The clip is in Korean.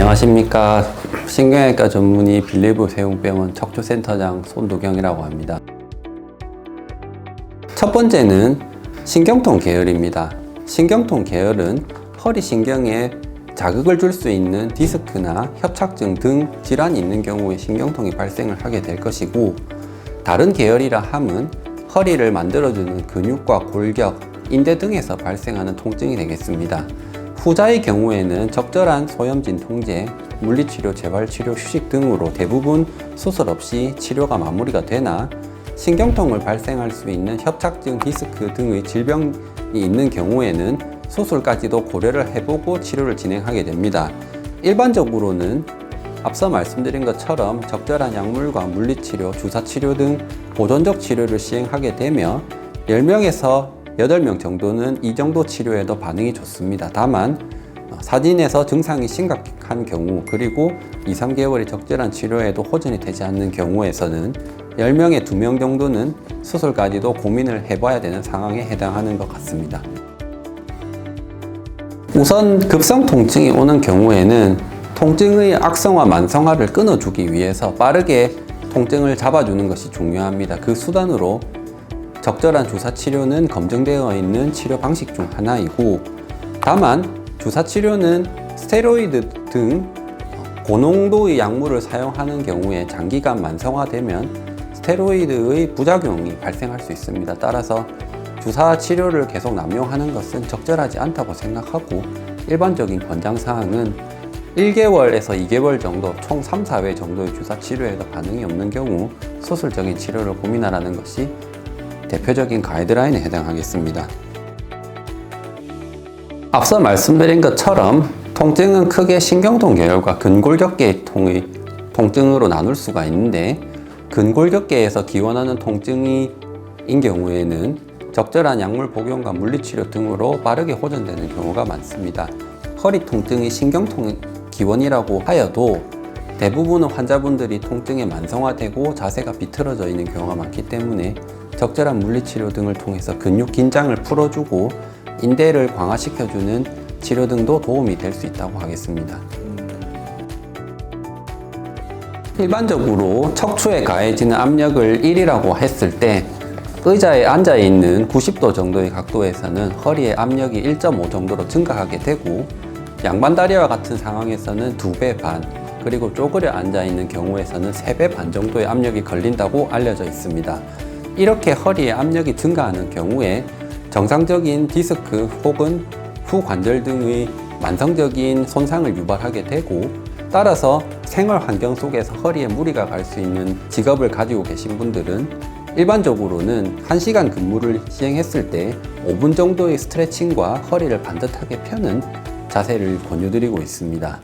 안녕하십니까. 신경외과 전문의 빌리브 세웅병원 척추센터장 손도경이라고 합니다. 첫 번째는 신경통 계열입니다. 신경통 계열은 허리 신경에 자극을 줄 수 있는 디스크나 협착증 등 질환이 있는 경우에 신경통이 발생을 하게 될 것이고, 다른 계열이라 함은 허리를 만들어주는 근육과 골격, 인대 등에서 발생하는 통증이 되겠습니다. 후자의 경우에는 적절한 소염진 통제, 물리치료, 재활치료, 휴식 등으로 대부분 수술 없이 치료가 마무리가 되나, 신경통을 발생할 수 있는 협착증, 디스크 등의 질병이 있는 경우에는 수술까지도 고려를 해보고 치료를 진행하게 됩니다. 일반적으로는 앞서 말씀드린 것처럼 적절한 약물과 물리치료, 주사치료 등 보존적 치료를 시행하게 되며 10명에서 8명 정도는 이 정도 치료에도 반응이 좋습니다. 다만 사진에서 증상이 심각한 경우, 그리고 2~3개월의 적절한 치료에도 호전이 되지 않는 경우에서는 10명에 2명 정도는 수술까지도 고민을 해봐야 되는 상황에 해당하는 것 같습니다. 우선 급성 통증이 오는 경우에는 통증의 악성화, 만성화를 끊어주기 위해서 빠르게 통증을 잡아주는 것이 중요합니다. 그 수단으로 적절한 주사 치료는 검증되어 있는 치료 방식 중 하나이고, 다만 주사 치료는 스테로이드 등 고농도의 약물을 사용하는 경우에 장기간 만성화되면 스테로이드의 부작용이 발생할 수 있습니다. 따라서 주사 치료를 계속 남용하는 것은 적절하지 않다고 생각하고, 일반적인 권장사항은 1개월에서 2개월 정도, 총 3~4회 정도의 주사 치료에도 반응이 없는 경우 수술적인 치료를 고민하라는 것이 대표적인 가이드라인에 해당하겠습니다. 앞서 말씀드린 것처럼 통증은 크게 신경통 계열과 근골격계 통의 통증으로 나눌 수가 있는데, 근골격계에서 기원하는 통증인 경우에는 적절한 약물 복용과 물리치료 등으로 빠르게 호전되는 경우가 많습니다. 허리 통증이 신경통 기원이라고 하여도 대부분의 환자분들이 통증에 만성화되고 자세가 비틀어져 있는 경우가 많기 때문에 적절한 물리치료 등을 통해서 근육 긴장을 풀어주고 인대를 강화시켜주는 치료 등도 도움이 될 수 있다고 하겠습니다. 일반적으로 척추에 가해지는 압력을 1이라고 했을 때 의자에 앉아있는 90도 정도의 각도에서는 허리의 압력이 1.5 정도로 증가하게 되고, 양반다리와 같은 상황에서는 2배 반, 그리고 쪼그려 앉아있는 경우에서는 3배 반 정도의 압력이 걸린다고 알려져 있습니다. 이렇게 허리에 압력이 증가하는 경우에 정상적인 디스크 혹은 후관절 등의 만성적인 손상을 유발하게 되고, 따라서 생활 환경 속에서 허리에 무리가 갈 수 있는 직업을 가지고 계신 분들은 일반적으로는 1시간 근무를 시행했을 때 5분 정도의 스트레칭과 허리를 반듯하게 펴는 자세를 권유드리고 있습니다.